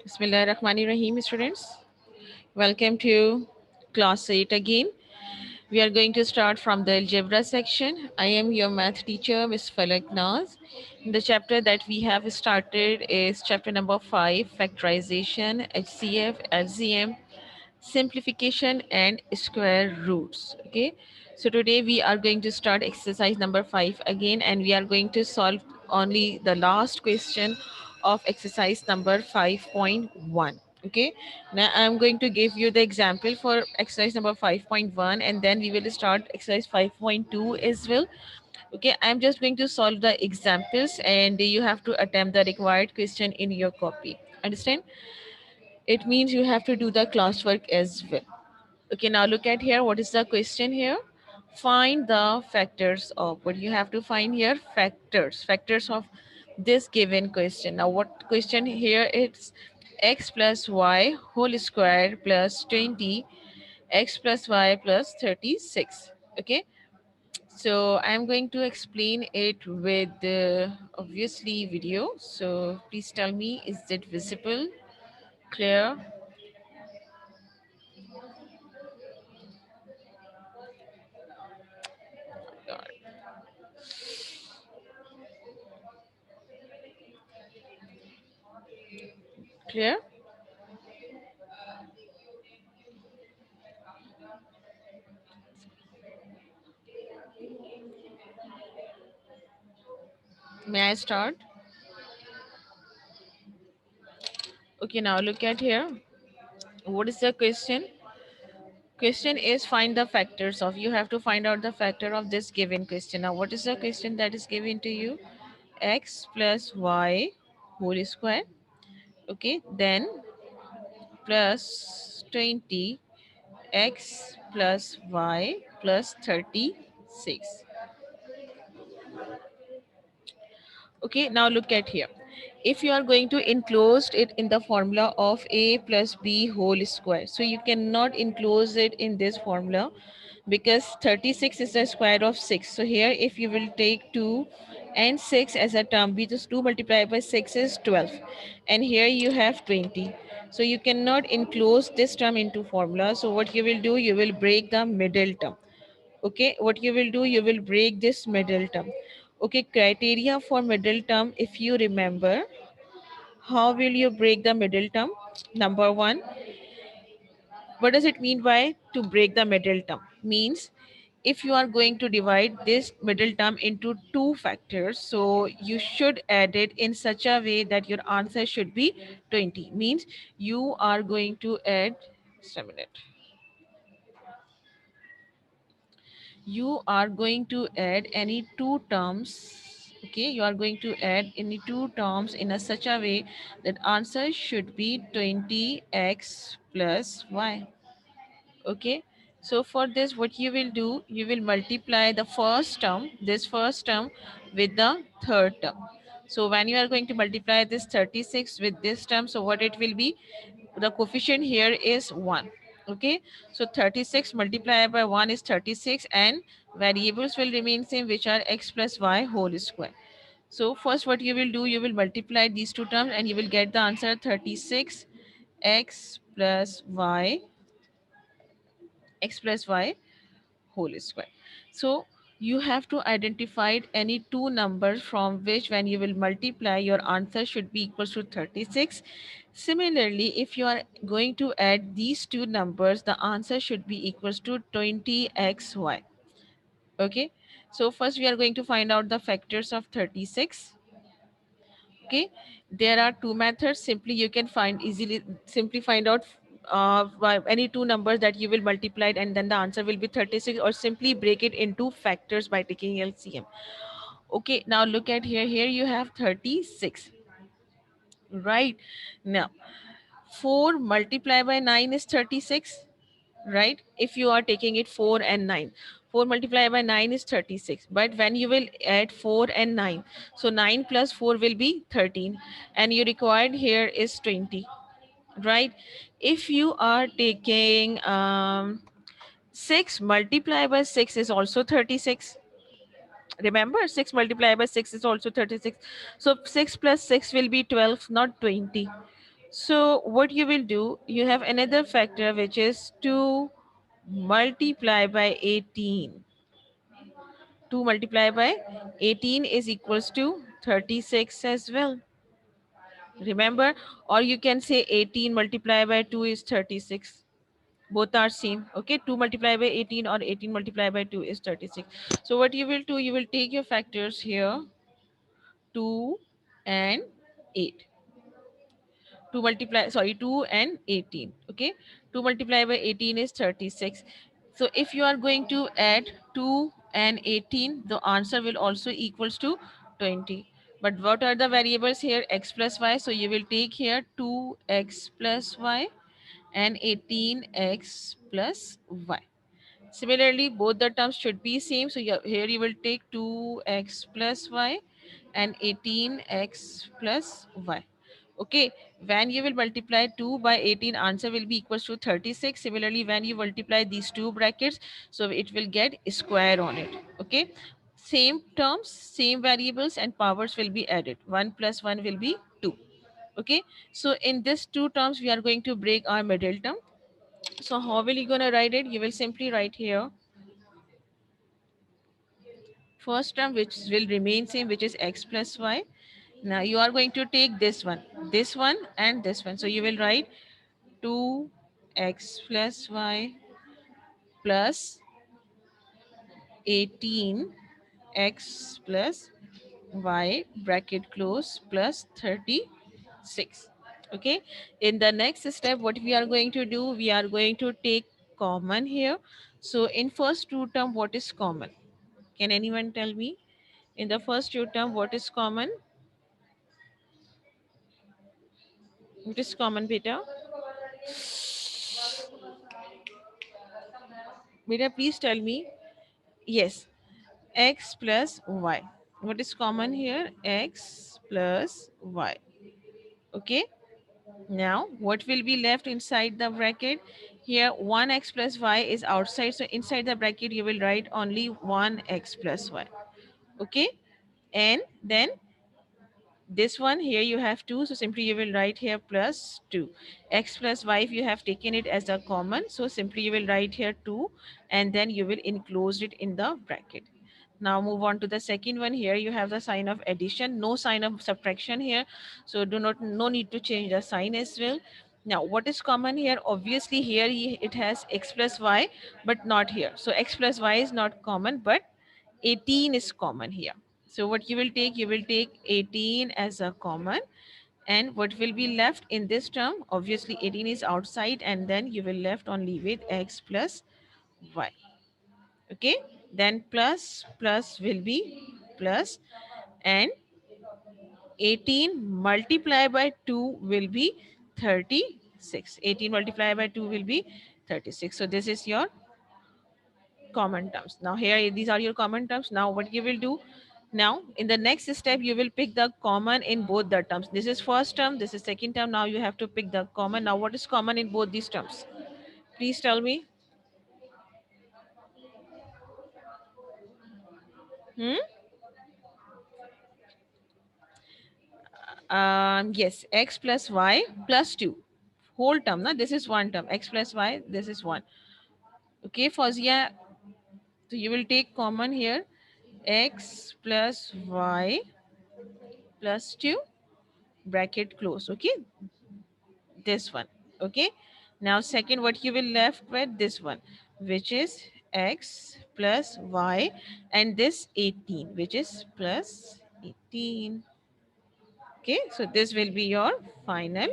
Bismillahirrahmanirrahim, students. Welcome to class 8 again. We are going to start from the algebra section. I am your math teacher, Ms. Falak Naz. The chapter that we have started is chapter number 5, factorization, HCF, LCM, simplification, and square roots. Okay, so today we are going to start exercise number 5 again, and we are going to solve only the last question of exercise number 5.1. Okay, now I'm going to give you the example for exercise number 5.1, and then we will start exercise 5.2 as well. Okay, I'm just going to solve the examples, and you have to attempt the required question in your copy. Understand? It means you have to do the classwork as well. Okay, now look at here. What is the question here? Find the factors of what you have to find here. Factors of this given question. Now, what question here is x plus y whole square plus 20 x plus y plus 36. Okay, so I'm going to explain it with obviously video. So please tell me, is it visible, clear? Clear? May I start? Okay, now look at here. What is the question? Question is find the factors of. You have to find out the factor of this given question. Now, what is the question that is given to you? X plus y whole square. Okay, then plus 20 x plus y plus 36. Okay, now look at here. If you are going to enclose it in the formula of a plus b whole square, so you cannot enclose it in this formula because 36 is the square of 6. So here if you will take 2 and 6 as a term, because 2 multiplied by 6 is 12, and here you have 20. So you cannot enclose this term into formula. So what you will do, you will break the middle term. Okay, what you will do, you will break this middle term. Okay, criteria for middle term, if you remember, how will you break the middle term? Number one, what does it mean by to break the middle term? Means if you are going to divide this middle term into two factors, so you should add it in such a way that your answer should be 20. Means you are going to add, just a minute. You are going to add any two terms. Okay, you are going to add any two terms in a such a way that answer should be 20x plus y. Okay, so for this what you will do, you will multiply the first term, this first term, with the third term. So when you are going to multiply this 36 with this term, so what it will be, the coefficient here is 1. Okay, so 36 multiplied by 1 is 36, and variables will remain same, which are x plus y whole square. So first what you will do, you will multiply these two terms and you will get the answer 36 x plus y, x plus y whole square. So you have to identify any two numbers from which when you will multiply, your answer should be equal to 36. Similarly, if you are going to add these two numbers, the answer should be equals to 20xy. Okay, so first we are going to find out the factors of 36. Okay, there are two methods. Simply you can find easily, simply find out by any two numbers that you will multiply it, and then the answer will be 36, or simply break it into factors by taking LCM. Okay, now look at here. Here you have 36. Right, now 4 multiplied by 9 is 36. Right, if you are taking it 4 and 9, 4 multiplied by 9 is 36, but when you will add 4 and 9, so 9 plus 4 will be 13, and you required here is 20. Right, if you are taking 6 multiplied by 6 is also 36. Remember, 6 multiplied by 6 is also 36. So 6 plus 6 will be 12, not 20. So what you will do, you have another factor which is 2 multiply by 18. 2 multiply by 18 is equals to 36 as well. Remember, or you can say 18 multiply by 2 is 36. Both are same. Okay, 2 multiply by 18 or 18 multiply by 2 is 36. So what you will do, you will take your factors here, 2 and 8. 2 multiply, sorry, 2 and 18. Okay, 2 multiply by 18 is 36. So if you are going to add 2 and 18, the answer will also equals to 20. But what are the variables here? X plus y. So you will take here 2x plus y and 18x plus y. Similarly, both the terms should be same. So here you will take 2x plus y and 18x plus y. Okay, when you will multiply 2 by 18, answer will be equals to 36. Similarly, when you multiply these two brackets, so it will get square on it. Okay, same terms, same variables and powers will be added. 1 plus 1 will be 2. Okay, so in this two terms, we are going to break our middle term. So how will you gonna write it? You will simply write here first term which will remain same, which is x plus y. Now you are going to take this one and this one. So you will write 2x plus y plus 18x plus y bracket close plus 36. Okay, in the next step what we are going to do, we are going to take common here. So in first two term, what is common? Can anyone tell me? In the first two term, what is common? What is common, beta? Beta, please tell me. Yes, x plus y. What is common here? X plus y. Okay. Now, what will be left inside the bracket? Here, 1x plus y is outside. So, inside the bracket, you will write only 1x plus y. Okay. And then this one here you have 2, so simply you will write here plus 2. X plus y, if you have taken it as a common, so simply you will write here 2 and then you will enclose it in the bracket. Now move on to the second one. Here you have the sign of addition, no sign of subtraction here, so no need to change the sign as well. Now what is common here? Obviously here it has x plus y, but not here. So x plus y is not common, but 18 is common here. So what you will take 18 as a common, and what will be left in this term? Obviously 18 is outside, and then you will left only with x plus y. Okay, then plus will be plus, and 18 multiplied by 2 will be 36. 18 multiplied by 2 will be 36. So this is your common terms. Now here these are your common terms. Now what you will do, now in the next step you will pick the common in both the terms. This is first term, this is second term. Now you have to pick the common. Now what is common in both these terms? Please tell me. Hmm? Yes, x plus y plus 2 whole term. Now this is one term, x plus y, this is one. Okay, Fazia, so you will take common here, x plus y plus 2 bracket close. Okay, this one. Okay, now second, what you will left with? This one, which is x plus y, and this 18, which is plus 18. Okay, so this will be your final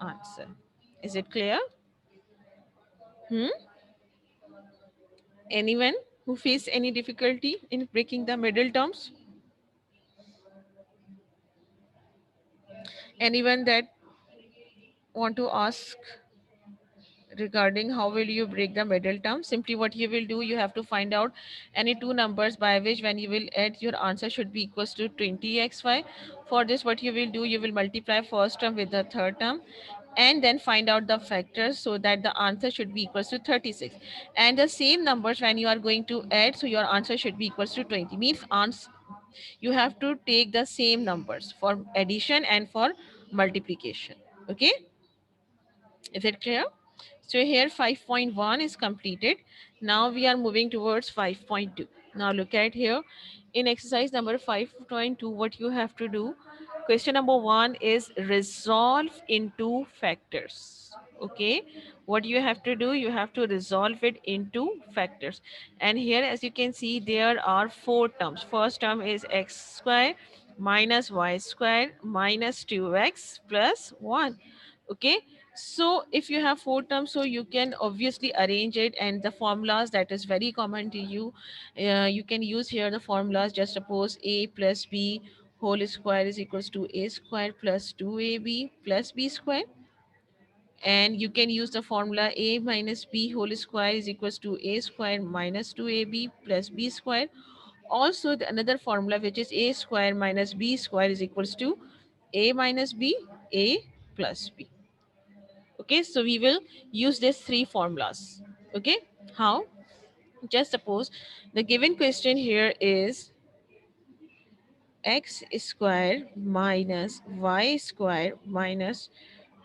answer. Is it clear? Hmm? Anyone who face any difficulty in breaking the middle terms? Anyone that want to ask regarding how will you break the middle term? Simply what you will do, you have to find out any two numbers by which when you will add, your answer should be equals to 20xy. For this, what you will do, you will multiply first term with the third term and then find out the factors so that the answer should be equals to 36. And the same numbers when you are going to add, so your answer should be equals to 20. Means you have to take the same numbers for addition and for multiplication. Okay, is it clear? So here 5.1 is completed. Now we are moving towards 5.2. Now look at here. In exercise number 5.2, what you have to do, question number 1 is resolve into factors. Okay, what you have to do, you have to resolve it into factors. And here as you can see, there are four terms. First term is x square minus y square minus 2x plus 1. Okay, so if you have four terms, so you can obviously arrange it, and the formulas that is very common to you, you can use here the formulas. Just suppose a plus b whole square is equals to a square plus 2ab plus b square, and you can use the formula a minus b whole square is equals to a square minus 2ab plus b square. Also another formula, which is a square minus b square is equals to a minus b, a plus b. Okay, so we will use these three formulas. Okay, how? Just suppose the given question here is x square minus y square minus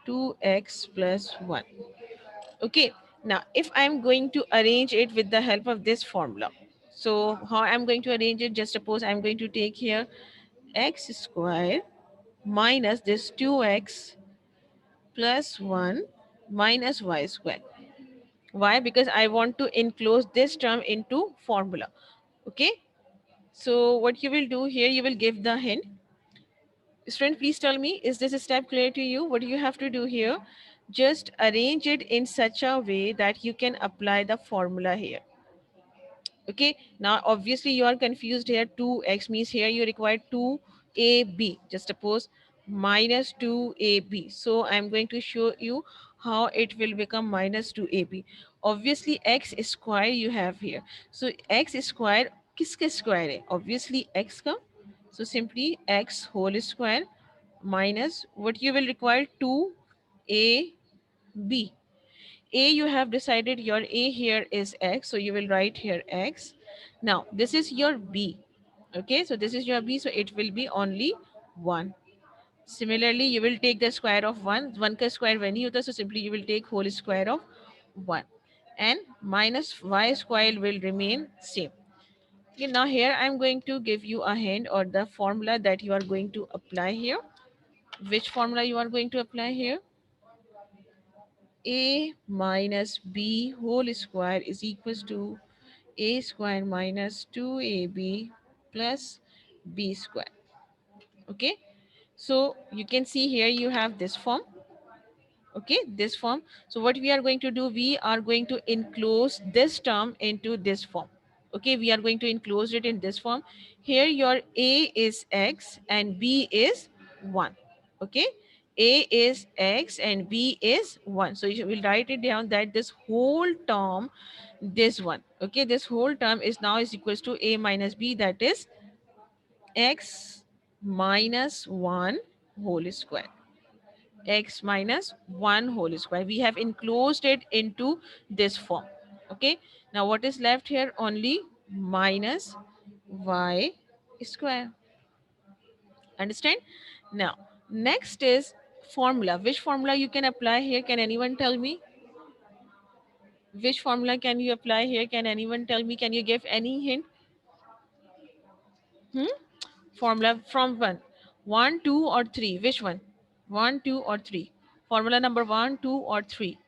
2x plus 1. Okay, now if I'm going to arrange it with the help of this formula, so how I'm going to arrange it, just suppose I'm going to take here x square minus this 2x plus 1 minus y square. Why? Because I want to enclose this term into formula. Okay. So what you will do here, you will give the hint. Student, please tell me, is this step clear to you? What you have to do here, just arrange it in such a way that you can apply the formula here. Okay, now obviously you are confused here. 2x means here you require 2ab. Just suppose minus 2ab. So I'm going to show you how it will become minus 2ab. Obviously x square you have here. So x square kiska square hai? Obviously x ka. So simply x whole square minus what you will require 2ab. A, you have decided your A here is X, so you will write here X. Now, this is your B. Okay, so this is your B, so it will be only 1. Similarly, you will take the square of 1. 1 ka square when ही होता, so simply you will take whole square of 1. And minus y square will remain same. Okay, now here I am going to give you a hint or the formula that you are going to apply here. Which formula you are going to apply here? A minus b whole square is equals to a square minus 2ab plus b square. Okay, so you can see here you have this form. Okay, this form. So what we are going to do, we are going to enclose this term into this form. Okay, we are going to enclose it in this form. Here your a is x and b is 1. Okay, a is x and b is 1. So you will write it down that this whole term, this one, okay, this whole term is now is equals to a minus b, that is x minus 1 whole square. X minus 1 whole square. We have enclosed it into this form. Okay. Now what is left here? Only minus y square. Understand? Now, next is formula. Which formula you can apply here? Can anyone tell me? Which formula can you apply here? Can anyone tell me? Can you give any hint? Hmm? Formula from one. One, two, or three. Which one? One, two, or three. Formula number one, two, or three.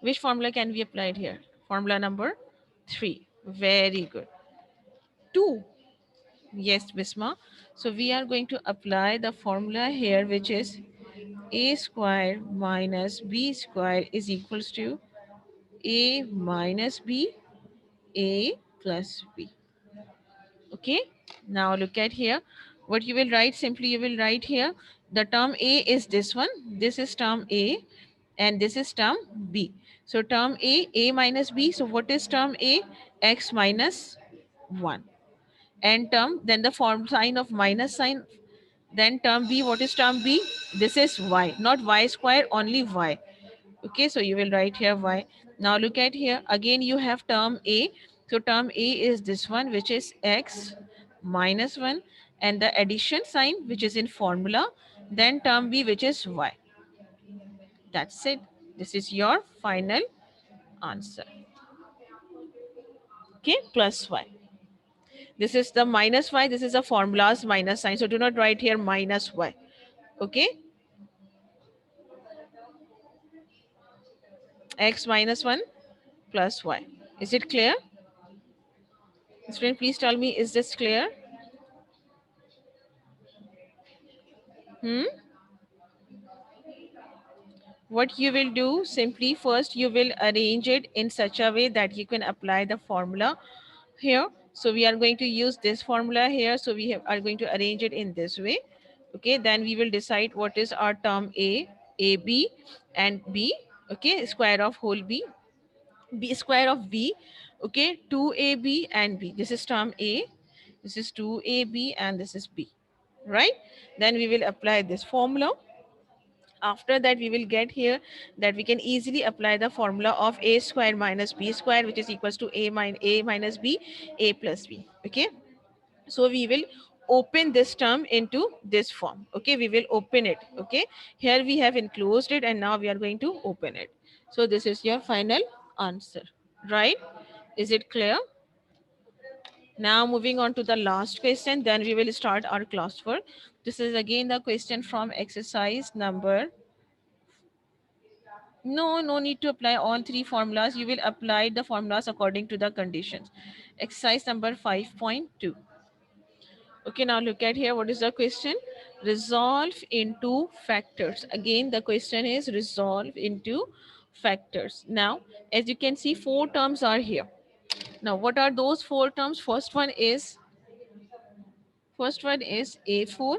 Which formula can be applied here? Formula number 3. Very good. 2. Yes, Bisma. So we are going to apply the formula here, which is a square minus b square is equals to a minus b, a plus b. Okay. Now look at here. What you will write, simply you will write here, the term a is this one. This is term a and this is term b. So term a minus b. So what is term a? X minus 1. And term, then the form sign of minus sign. Then term b, what is term b? This is y, not y square, only y. Okay, so you will write here y. Now look at here. Again, you have term a. So term a is this one, which is x minus 1. And the addition sign, which is in formula, then term B, which is y. That's it. This is your final answer. Okay, plus y. This is the minus y. This is a formula's minus sign. So do not write here minus y. Okay, x minus 1 plus y. Is it clear? Student, please tell me, is this clear? Hmm? What you will do, simply first you will arrange it in such a way that you can apply the formula here. So we are going to use this formula here. So we are going to arrange it in this way. Okay, then we will decide what is our term A, B, and B. Okay, square of whole B square of B. Okay, 2AB and B. This is term A. This is 2AB and this is B. Right? Then we will apply this formula. After that, we will get here that we can easily apply the formula of a square minus b square, which is equals to a minus b, a plus b. Okay, so we will open this term into this form. Okay, we will open it. Okay, here we have enclosed it and now we are going to open it. So this is your final answer, right? Is it clear? Now moving on to the last question, then we will start our classwork. This is again the question from exercise number. No, no need to apply all three formulas. You will apply the formulas according to the conditions. Exercise number 5.2. Okay, now look at here. What is the question? Resolve into factors. Again, the question is resolve into factors. Now, as you can see, four terms are here. Now, what are those four terms? First one is a4.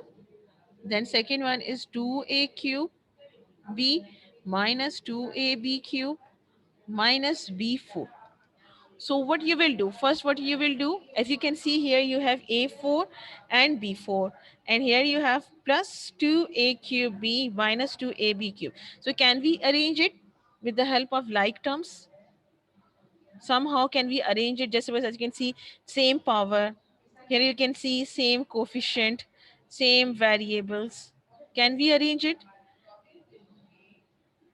Then second one is 2a cube b minus 2ab cube minus b4. So what you will do, first what you will do, as you can see here, you have a4 and b4, and here you have plus 2a cube b minus 2ab cube. So can we arrange it with the help of like terms? Somehow can we arrange it? Just as you can see, same power, here you can see same coefficient, same variables. Can we arrange it?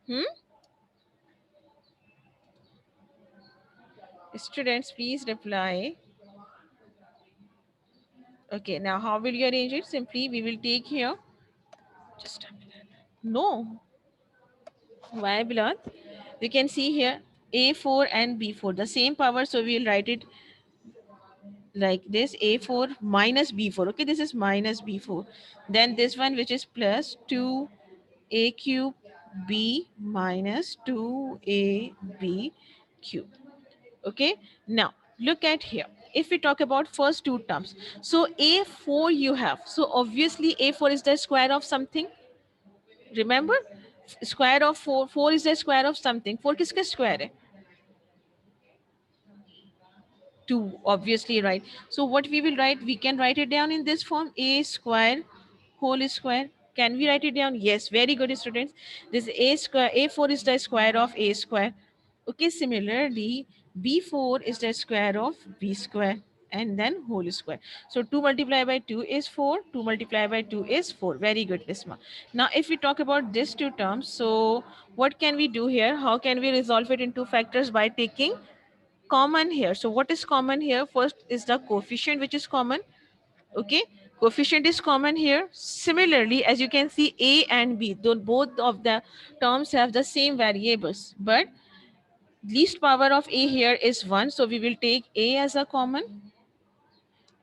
Hmm? Students, please reply. Okay, now how will you arrange it? Simply we will take here, just a minute. No, why, Bilal? You can see here A4 and B4, the same power. So we'll write it like this, A4 minus B4. Okay, this is minus B4. Then this one, which is plus 2A cube B minus 2AB cube. Okay, now look at here. If we talk about first two terms, so A4 you have. So obviously A4 is the square of something. Remember, square of 4, 4 is the square of something. 4 किसका square है? 2, obviously, right? So what we will write, we can write it down in this form, a square whole square. Can we write it down? Yes, very good, students. This a square, a4 is the square of a square. Okay, similarly, b4 is the square of b square and then whole square. So 2 multiplied by 2 is 4, 2 multiplied by 2 is 4. Very good, Isma. Now if we talk about these two terms, so what can we do here? How can we resolve it into factors? By taking common here. So what is common here? First is the coefficient, which is common. Okay, coefficient is common here. Similarly, as you can see, a and b, though both of the terms have the same variables, but least power of a here is 1, so we will take a as a common,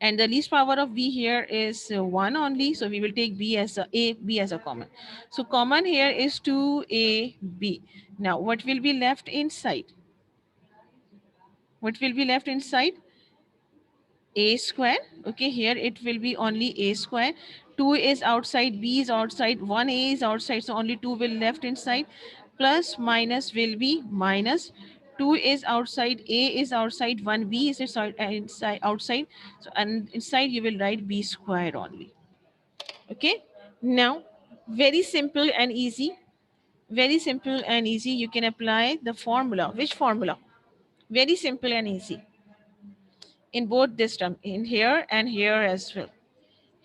and the least power of b here is 1 only, so we will take b as a common. So common here is 2ab. Now what will be left inside? What will be left inside? A square. Okay, here it will be only a square. 2 is outside, b is outside, 1a is outside, so only 2 will left inside. Plus minus will be minus. 2 is outside, a is outside, 1b is outside. So and inside you will write b square only. Okay, now very simple and easy. Very simple and easy. You can apply the formula. Which formula? Very simple and easy in both this term, in here and here as well.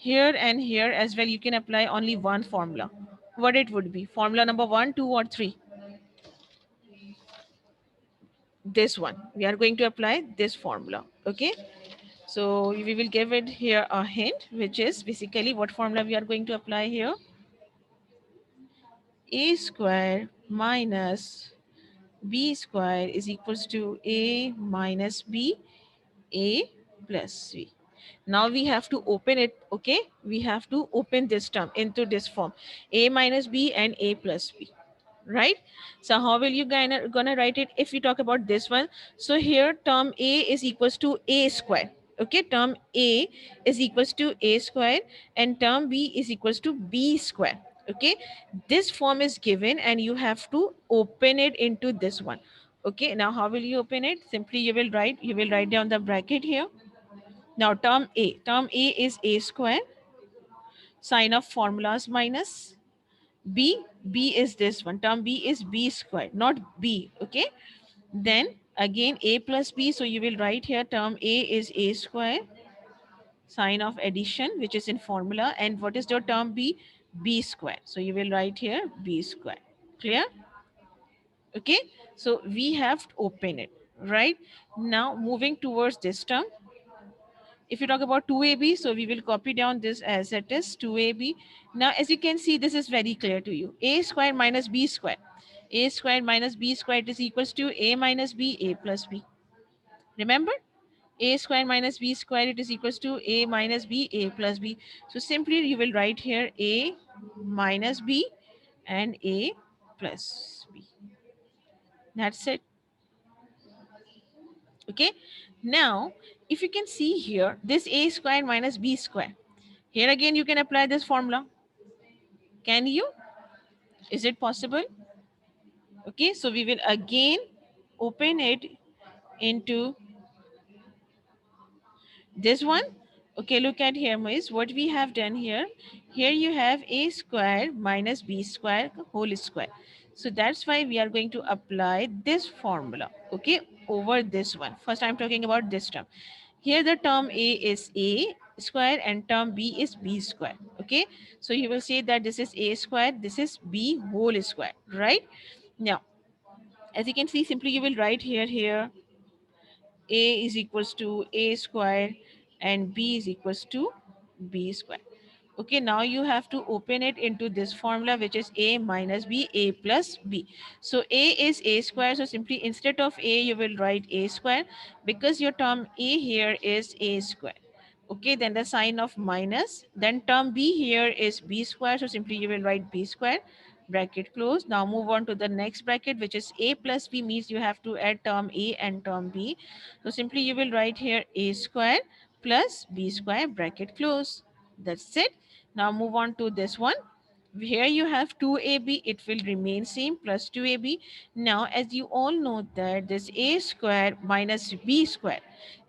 here and here as well, you can apply only one formula. What it would be? Formula number 1, 2, or 3? This one. We are going to apply this formula. Okay. So we will give it here a hint, which is basically what formula we are going to apply here. A square minus b square is equals to a minus b, a plus b. Now we have to open it. Okay, we have to open this term into this form, a minus b and a plus b, right? So how will you gonna write it if we talk about this one? So here term a is equals to a square. Okay, term a is equals to a square and term b is equals to b square. Okay, this form is given and you have to open it into this one. Okay, now how will you open it? Simply you will write down the bracket here. Now term a is a square, sign of formulas minus b is this one, term b is b square, not b. Okay, then again a plus b, so you will write here term a is a square, sign of addition which is in formula, and what is your term b? B square, so you will write here b square. Clear? Okay, so we have to open it. Right, now moving towards this term, if you talk about 2ab, so we will copy down this as it is 2ab. Now as you can see, this is very clear to you. A square minus b square, a square minus b square is equals to a minus b, a plus b. Remember, a square minus b square, it is equals to a minus b, a plus b. So simply you will write here a minus b and a plus b. That's it. Okay, now if you can see here, this a square minus b square, here again you can apply this formula. Can you? Is it possible? Okay, so we will again open it into this one. Okay, look at here, Moise. What we have done here, here you have a square minus b square whole square. So that's why we are going to apply this formula, okay, over this one. First, I'm talking about this term. Here the term a is a square and term b is b square. Okay, so you will say that this is a square, this is b whole square, right? Now, as you can see, simply you will write here a is equals to a square and b is equals to b square. Okay, now you have to open it into this formula, which is a minus b, a plus b. So a is a square, so simply instead of a you will write a square, because your term a here is a square. Okay, then the sign of minus, then term b here is b square, so simply you will write b square, bracket close. Now move on to the next bracket, which is a plus b, means you have to add term a and term b. So simply you will write here a square plus b square, bracket close. That's it. Now move on to this one. Here you have 2ab, it will remain same, plus 2ab. Now as you all know that this a square minus b square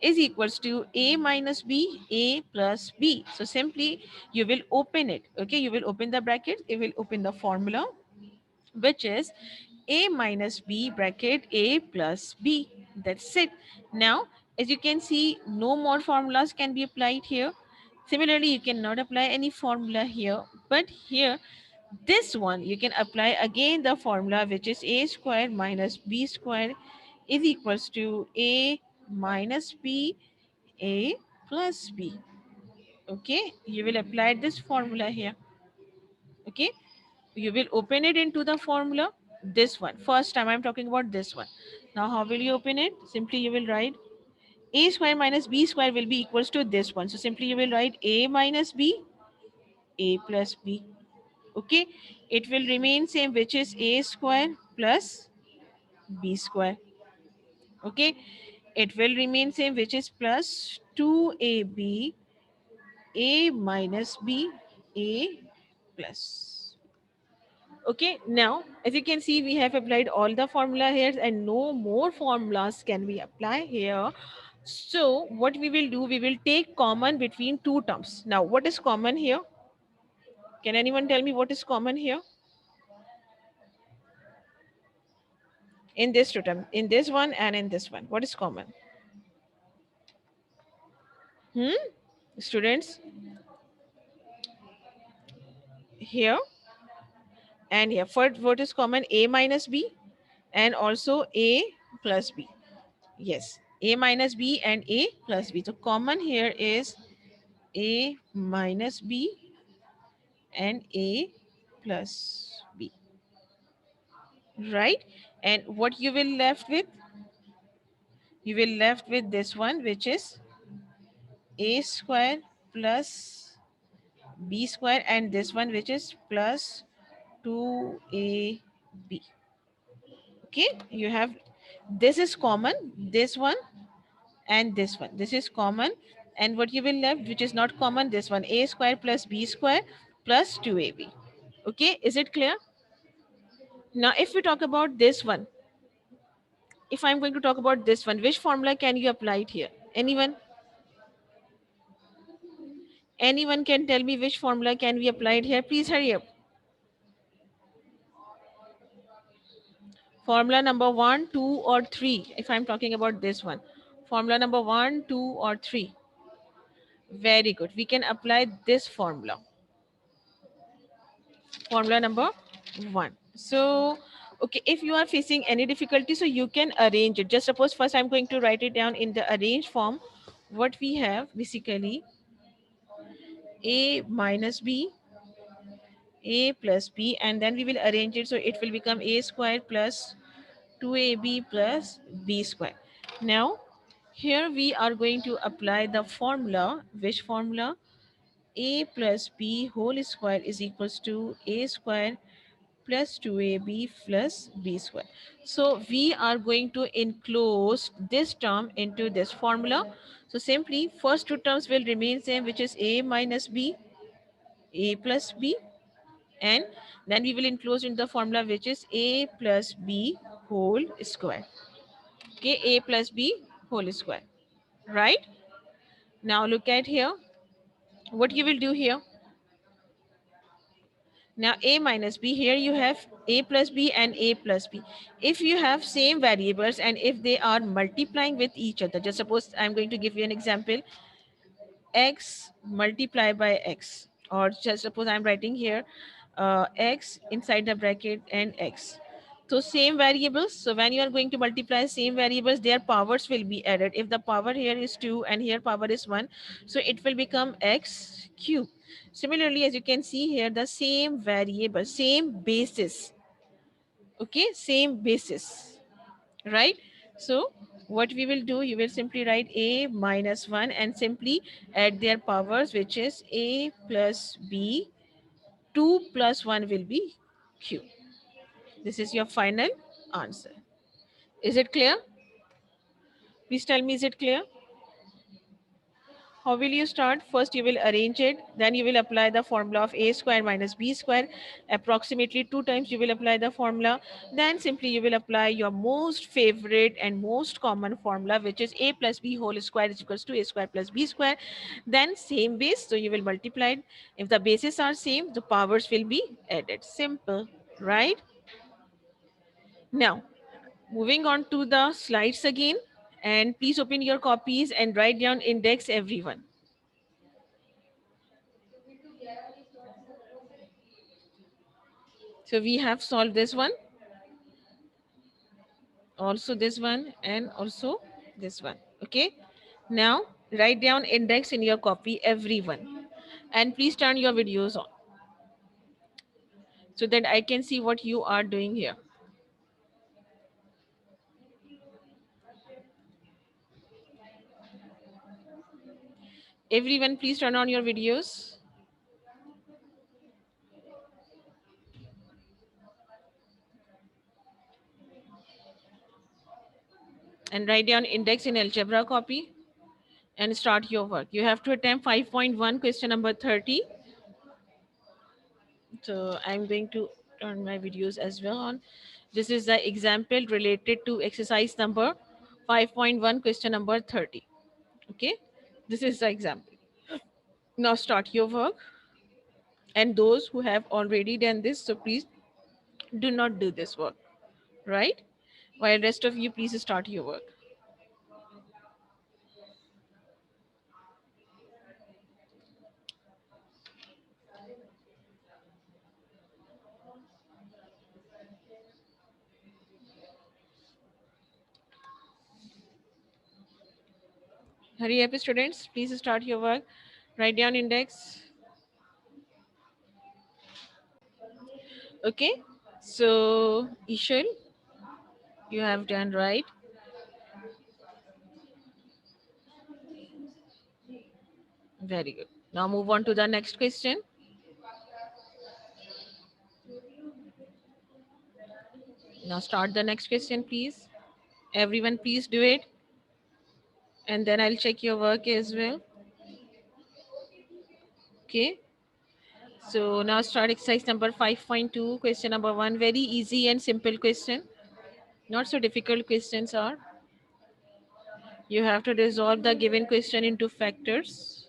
is equals to a minus b, a plus b. So simply you will open it. Okay, you will open the bracket, it will open the formula, which is a minus b bracket a plus b. That's it. Now as you can see, no more formulas can be applied here. Similarly, you cannot apply any formula here, but here this one you can apply again the formula, which is a square minus b square is equals to a minus b, a plus b. Okay, you will apply this formula here. Okay, you will open it into the formula, this one. First time I'm talking about this one. Now how will you open it? Simply you will write a square minus b square will be equals to this one, so simply you will write a minus b, a plus b. Okay, it will remain same, which is a square plus b square. Okay, it will remain same, which is plus 2ab, a minus b, a plus. Okay, now as you can see, we have applied all the formula here and no more formulas can we apply here. So what we will do, we will take common between two terms. Now what is common here? Can anyone tell me what is common here in this two term, in this one and in this one? What is common? Hmm? Students, here and here. First, what is common? A minus B and also A plus B. Yes, A minus B and A plus B. So common here is A minus B and A plus B. Right? And what you will left with? You will left with this one, which is A square plus B square, and this one which is plus 2AB. Okay, you have, this is common, this one and this one, this is common, and what you will left which is not common, this one, A square plus B square plus 2AB. Okay, is it clear? Now if we talk about this one, if I'm going to talk about this one, which formula can you apply it here? Anyone can tell me which formula can we apply it here? Please hurry up. Formula number 1, 2 or 3, if I'm talking about this one. Formula number 1, 2 or 3. Very good. We can apply this formula. Formula number 1. So, okay, if you are facing any difficulty, so you can arrange it. Just suppose first I'm going to write it down in the arranged form. What we have basically, A minus B, A plus B, and then we will arrange it so it will become A square plus 2AB plus B square. Now, here we are going to apply the formula. Which formula? A plus B whole square is equals to A square plus 2AB plus B square. So we are going to enclose this term into this formula. So simply first two terms will remain same, which is A minus B, A plus B, and then we will enclose in the formula which is A plus B whole square. Okay, A plus B whole square. Right? Now look at here. What you will do here? Now A minus B, here you have A plus B and A plus B. If you have same variables and if they are multiplying with each other, just suppose I'm going to give you an example, x multiplied by x, or just suppose I'm writing here x inside the bracket and x. So same variables, so when you are going to multiply same variables, their powers will be added. If the power here is 2 and here power is 1, so it will become x cube. Similarly, as you can see here, the same variable, same basis, okay, same basis, right? So what we will do, you will simply write A minus 1 and simply add their powers, which is A plus B. 2 plus 1 will be Q. This is your final answer. Is it clear? Please tell me, is it clear? How will you start? First, you will arrange it. Then you will apply the formula of A square minus B square. Approximately 2 times you will apply the formula. Then simply you will apply your most favorite and most common formula, which is A plus B whole square is equals to A square plus B square. Then same base, so you will multiply it. If the bases are same, the powers will be added. Simple, right? Now, moving on to the slides again. And please open your copies and write down index everyone. So we have solved this one, also this one, and also this one. Okay. Now write down index in your copy, everyone. And please turn your videos on so that I can see what you are doing here. Everyone, please turn on your videos and write down index in algebra copy and start your work. You have to attempt 5.1 question number 30. So I'm going to turn my videos as well on. This is the example related to exercise number 5.1 question number 30. Okay, this is the example. Now start your work, and those who have already done this, so please do not do this work, right? While rest of you, please start your work. Hurry up, students. Please start your work. Write down index. Okay. So, Ishal, you have done right. Very good. Now move on to the next question. Now start the next question, please. Everyone, please do it. And then I'll check your work as well. Okay. So now start exercise number 5.2. Question number 1. Very easy and simple question. Not so difficult questions are. You have to resolve the given question into factors.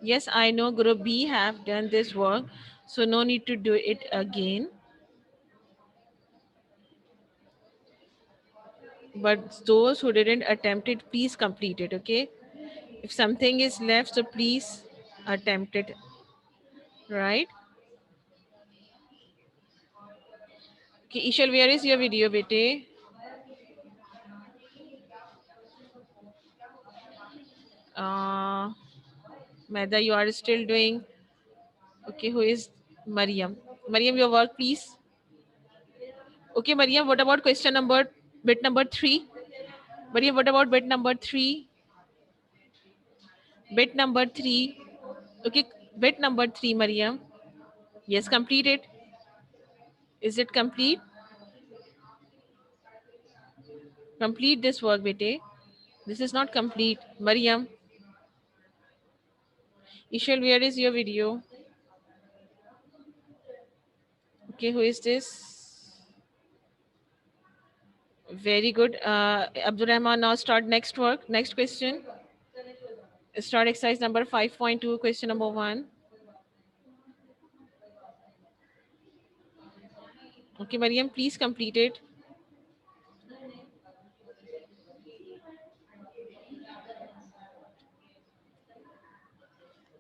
Yes, I know group B have done this work, so no need to do it again. But those who didn't attempt it, please complete it, okay? If something is left, so please attempt it, right? Okay, Ishal, where is your video, bete? Uh, Meda, you are still doing. Okay, who is Mariam? Mariam, your work, please. Okay, Mariam, what about question number, bit number 3? Mariam, what about bit number 3? Bit number 3. Okay, bit number 3, Mariam. Yes, complete it. Is it complete? Complete this work, bete. This is not complete. Mariam, Ishal, where is your video? Okay, who is this? Very good. Abdul Rahman, now start next work. Next question. Start exercise number 5.2, question number 1. Okay, Mariam, please complete it.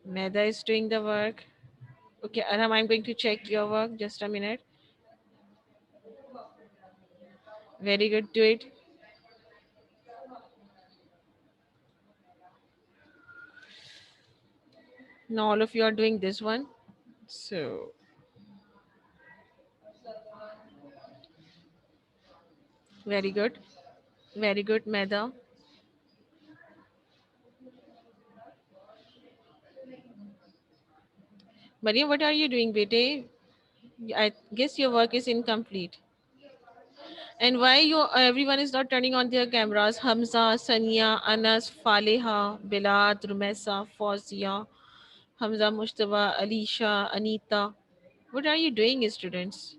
Meda is doing the work. Okay, Arham, I'm going to check your work. Just a minute. Very good. Do it. Now all of you are doing this one. So, very good. Very good, Meda. Mariam, what are you doing, bete? I guess your work is incomplete. And why everyone is not turning on their cameras? Hamza, Sania, Anas, Faleha, Bilad, Rumesa, Fawzia, Hamza, Mustafa, Alicia, Anita. What are you doing, students?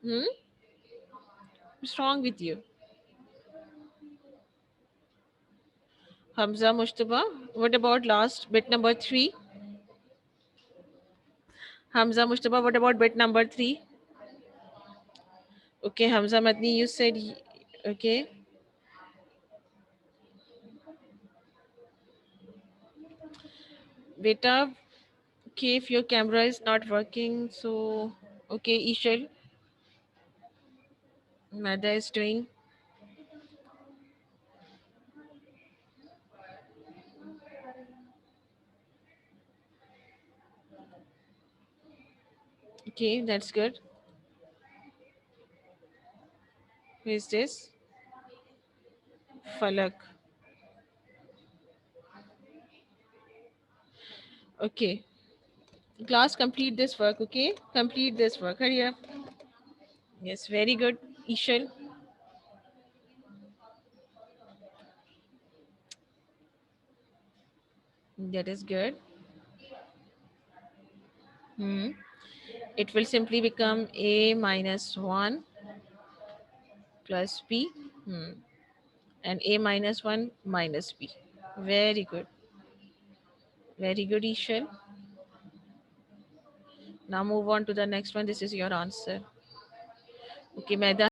Hmm? What's wrong with you? Hamza, Mustafa. What about last bit number 3? Hamza, Mustafa. What about bit number 3? Okay, Hamza Madni, you said okay. Beta, okay, if your camera is not working, so okay, Ishal, Mada is doing. Okay, that's good. Who is this? Falak. Okay. Class, complete this work, okay? Complete this work. Hurry up. Yes, very good. Ishal. That is good. Hmm. It will simply become A minus 1 plus B. Hmm. And A minus 1 minus B. Very good. Very good, Ishal. Now move on to the next one. This is your answer. Okay, Maida.